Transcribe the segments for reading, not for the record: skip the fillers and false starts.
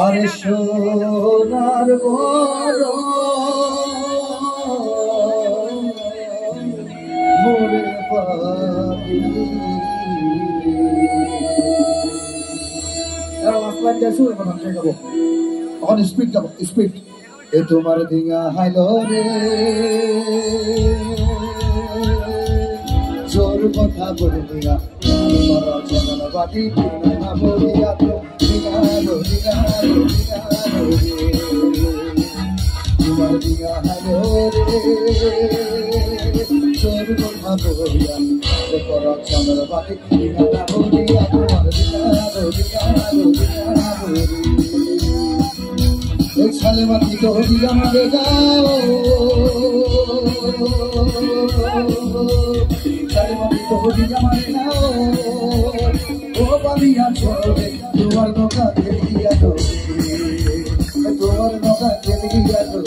আরে সোনার বড় মোরে পাখি স্পিড যাবো স্পিড এ তোমার দিঙা হাইলো রে জোর কথা বলিয়া বাতি না বলিয়া তো দিগালো দিগালো দিগালো রে তোমার দিঙা হাইলো রে জোর কথা বলিয়া চন্দ্র বাতি না বলিয়া তোমার দিগালো দিগালো দিগালো রে एक साले माती तो दिया मारे जाओ साले माती तो दिया मारे जाओ ओ बालिया छोड़े तुम्हार नौका के दिया तो तुम्हार नौका के दिया तो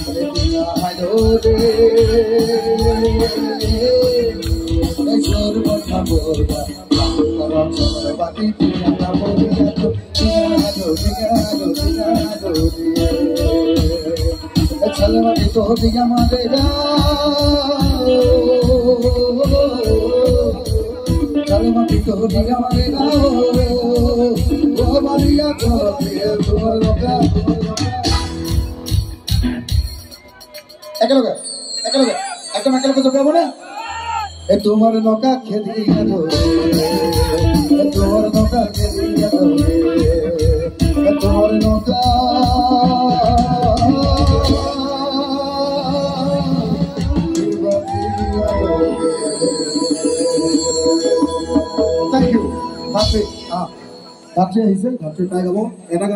अरे दिया हालो रे ए छोर बता बोला करम चंद्र बाती दिया ना बोलिया तो दिगालो दिगालो दिगालो रे चल मत तो दिया मारे जाओ चल मत तो दिया मारे जाओ ओ बालिया छोड़े तुम्हार नौका একলগে একদম একলগে যাবো না এ তোমার নৌকা খেদি গেল এ তোমার নৌকা খেদি গেল এ তোমার নৌকা থ্যাংক ইউ ভাবছি হ্যাঁ ভাবছি হিসেবে ভাবছি তাই গাবো এটা